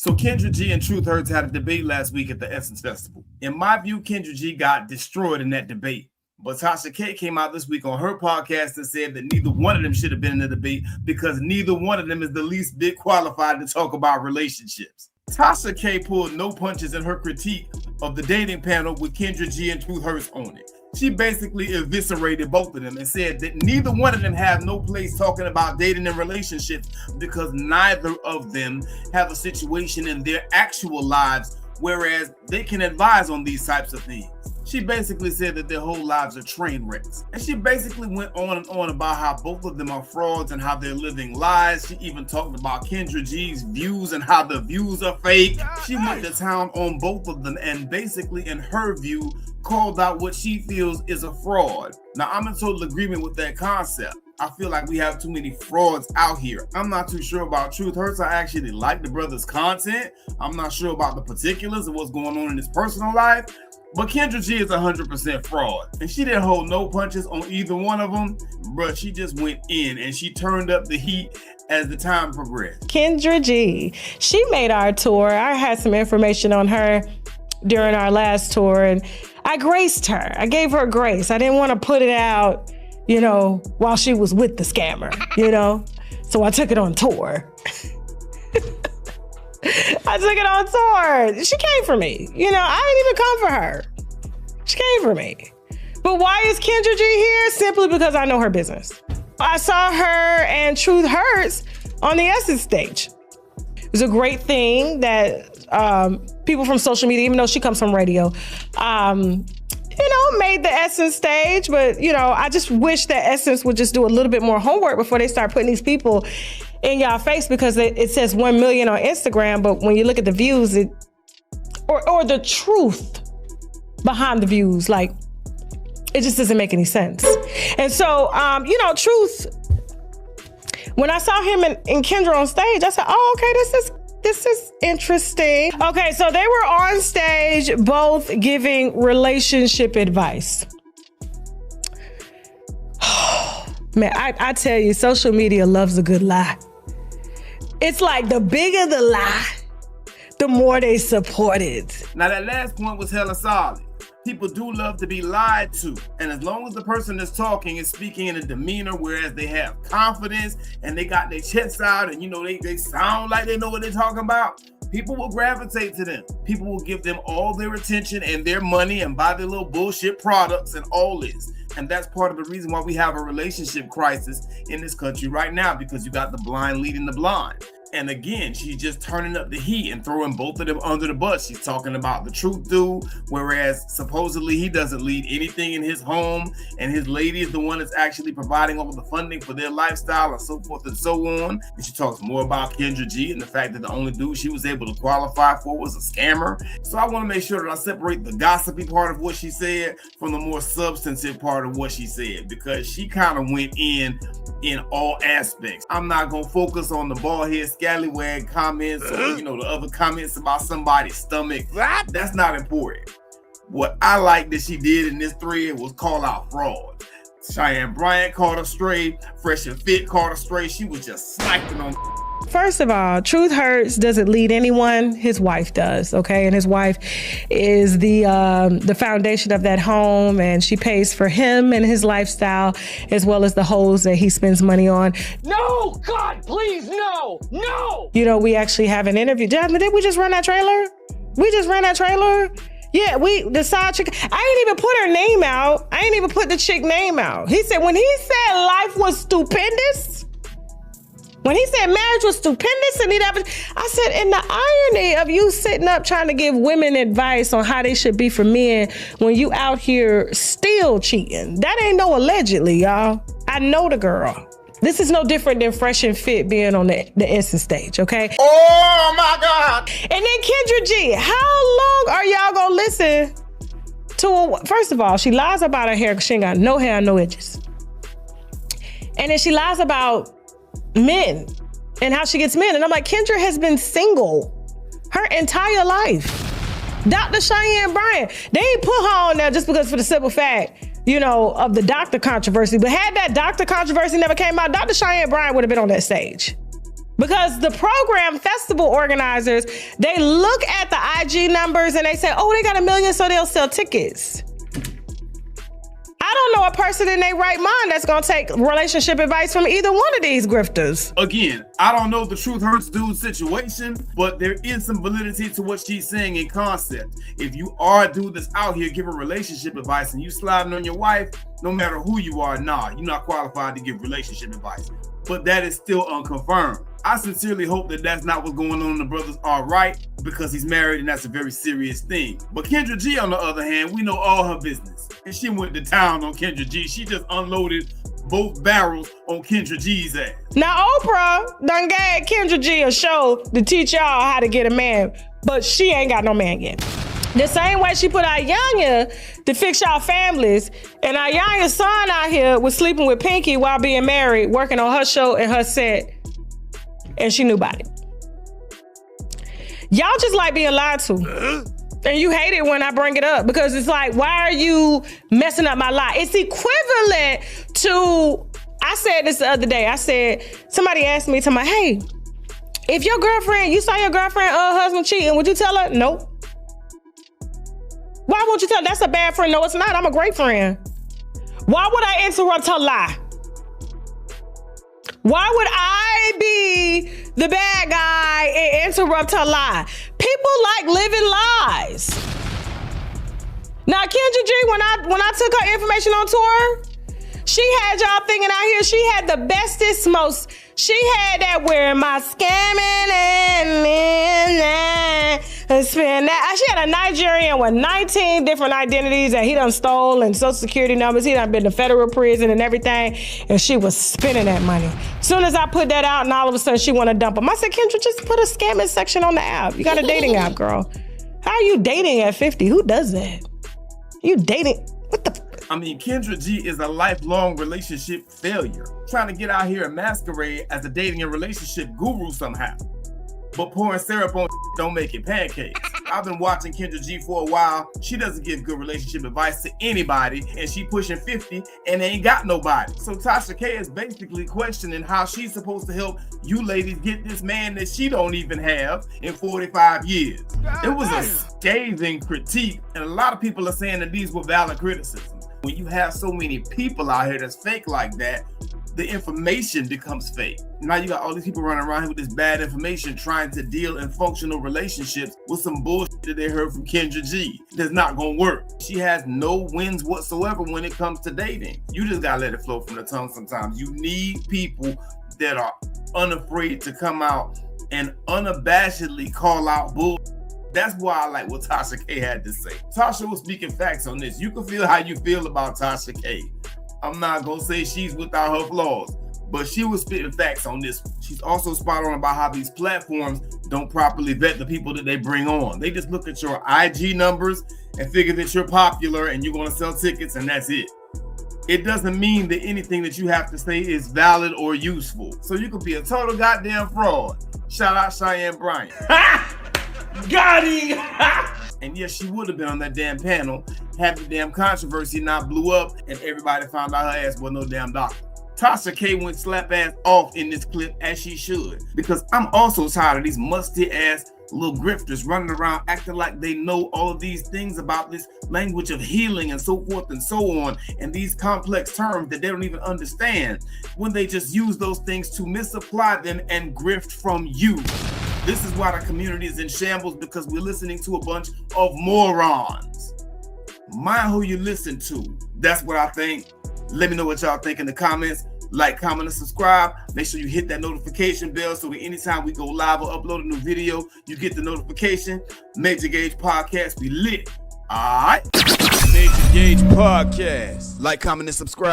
So Kendra G and Truth Hurts had a debate last week at the Essence Festival. In my view, Kendra G got destroyed in that debate. But Tasha K came out this week on her podcast and said that neither one of them should have been in the debate because neither one of them is the least bit qualified to talk about relationships. Tasha K pulled no punches in her critique of the dating panel with Kendra G and Truth Hurts on it. She basically eviscerated both of them and said that neither one of them have no place talking about dating and relationships because neither of them have a situation in their actual lives, whereas they can advise on these types of things. She basically said that their whole lives are train wrecks. And she basically went on and on about how both of them are frauds and how they're living lies. She even talked about Kendra G's views and how the views are fake. She went to town on both of them and basically, in her view, called out what she feels is a fraud. Now, I'm in total agreement with that concept. I feel like we have too many frauds out here. I'm not too sure about Truth Hurts. I actually like the brother's content. I'm not sure about the particulars of what's going on in his personal life. But Kendra G is 100% fraud. And she didn't hold no punches on either one of them. But she just went in and she turned up the heat as the time progressed. Kendra G, she made our tour. I had some information on her during our last tour and I graced her. I gave her grace. I didn't want to put it out, while she was with the scammer, So I took it on tour. I took it on tour. She came for me. I didn't even come for her. She came for me. But why is Kendra G here? Simply because I know her business. I saw her and Truth Hurts on the Essence stage. It was a great thing that people from social media, even though she comes from radio, made the Essence stage. But, I just wish that Essence would just do a little bit more homework before they start putting these people in y'all face, because it says 1 million on Instagram. But when you look at the views, or the truth behind the views, like, it just doesn't make any sense. And so, Truth, when I saw him and Kendra on stage, I said, oh, okay, this is interesting. Okay, so they were on stage both giving relationship advice. Man, I tell you, social media loves a good lie. It's like the bigger the lie, the more they support it. Now that last point was hella solid. People do love to be lied to. And as long as the person that's talking is speaking in a demeanor, whereas they have confidence and they got their chests out and they sound like they know what they're talking about, people will gravitate to them. People will give them all their attention and their money and buy their little bullshit products and all this. And that's part of the reason why we have a relationship crisis in this country right now, because you got the blind leading the blind. And again, she's just turning up the heat and throwing both of them under the bus. She's talking about the Truth dude, whereas supposedly he doesn't lead anything in his home, and his lady is the one that's actually providing all the funding for their lifestyle and so forth and so on. And she talks more about Kendra G and the fact that the only dude she was able to qualify for was a scammer. So I want to make sure that I separate the gossipy part of what she said from the more substantive part of what she said, because she kind of went in all aspects. I'm not going to focus on the bald head scallywag comments or the other comments about somebody's stomach. That's not important. What I like that she did in this thread was call out fraud. Cheyenne Bryant called her stray. Fresh and Fit called her stray. She was just sniping on. First of all, Truth Hurts doesn't lead anyone. His wife does, okay? And his wife is the foundation of that home, and she pays for him and his lifestyle, as well as the hoes that he spends money on. No, God, please, no. We actually have an interview. Jasmine, did we just run that trailer? Yeah, the side chick. I ain't even put her name out. I ain't even put the chick name out. He said, when he said life was stupendous, when he said marriage was stupendous, and I said, and the irony of you sitting up trying to give women advice on how they should be for men when you out here still cheating. That ain't no allegedly, y'all. I know the girl. This is no different than Fresh and Fit being on the Essence stage, okay? Oh my God. And then Kendra G, how long are y'all gonna listen to first of all, she lies about her hair because she ain't got no hair, no edges. And then she lies about men and how she gets men. And I'm like, Kendra has been single her entire life. Dr. Cheyenne Bryant, they ain't put her on there just because for the simple fact, of the doctor controversy. But had that doctor controversy never came out, Dr. Cheyenne Bryant would have been on that stage. Because the program festival organizers, they look at the IG numbers and they say, oh, they got 1 million, so they'll sell tickets. I don't know a person in their right mind that's gonna take relationship advice from either one of these grifters. Again, I don't know the truth hurts dude's situation, but there is some validity to what she's saying in concept. If you are a dude that's out here giving relationship advice and you sliding on your wife, no matter who you are, nah, you're not qualified to give relationship advice. But that is still unconfirmed. I sincerely hope that that's not what's going on. The brothers are right because he's married and that's a very serious thing. But Kendra G, on the other hand, we know all her business. And she went to town on Kendra G. She just unloaded both barrels on Kendra G's ass. Now, Oprah done gave Kendra G a show to teach y'all how to get a man, but she ain't got no man yet. The same way she put Ayanya to fix y'all families, and Ayanya's son out here was sleeping with Pinky while being married, working on her show and her set, and she knew about it. Y'all just like being lied to. And you hate it when I bring it up because it's like, why are you messing up my life? It's equivalent to, I said this the other day. I said, somebody asked me, hey, if your girlfriend, you saw your girlfriend husband cheating, would you tell her? Nope. Why won't you tell her? That's a bad friend. No, it's not. I'm a great friend. Why would I interrupt her lie? Why would I be the bad guy and interrupt her lie? People like living lies. Now, Kendra G, when I took her information on tour, she had y'all thinking out here, she had the bestest, she had that wearing my scamming and spend that. She had a Nigerian with 19 different identities that he done stole and social security numbers. He done been to federal prison and everything. And she was spending that money. Soon as I put that out and all of a sudden she want to dump him. I said, Kendra, just put a scamming section on the app. You got a dating app, girl. How are you dating at 50? Who does that? You dating, what the? I mean, Kendra G is a lifelong relationship failure, trying to get out here and masquerade as a dating and relationship guru somehow. But pouring syrup on don't make it pancakes. I've been watching Kendra G for a while. She doesn't give good relationship advice to anybody, and she pushing 50 and ain't got nobody. So Tasha K is basically questioning how she's supposed to help you ladies get this man that she don't even have in 45 years. It was a scathing critique, and a lot of people are saying that these were valid criticisms. When you have so many people out here that's fake like that, the information becomes fake. Now you got all these people running around here with this bad information trying to deal in functional relationships with some bullshit that they heard from Kendra G. That's not gonna work. She has no wins whatsoever when it comes to dating. You just gotta let it flow from the tongue sometimes. You need people that are unafraid to come out and unabashedly call out bullshit. That's why I like what Tasha K had to say. Tasha was speaking facts on this. You can feel how you feel about Tasha K. I'm not gonna say she's without her flaws, but she was spitting facts on this. She's also spot on about how these platforms don't properly vet the people that they bring on. They just look at your IG numbers and figure that you're popular and you're gonna sell tickets and that's it. It doesn't mean that anything that you have to say is valid or useful. So you could be a total goddamn fraud. Shout out Cheyenne Bryant. Got him! And yes, she would have been on that damn panel had the damn controversy not blew up and everybody found out her ass was no damn doctor. Tasha K went slap ass off in this clip as she should, because I'm also tired of these musty ass little grifters running around acting like they know all of these things about this language of healing and so forth and so on, and these complex terms that they don't even understand, when they just use those things to misapply them and grift from you. This is why the community is in shambles, because we're listening to a bunch of morons. Mind who you listen to. That's what I think. Let me know what y'all think in the comments. Like, comment, and subscribe. Make sure you hit that notification bell so that anytime we go live or upload a new video, you get the notification. Major Gauge Podcast, we lit. All right. Major Gauge Podcast. Like, comment, and subscribe.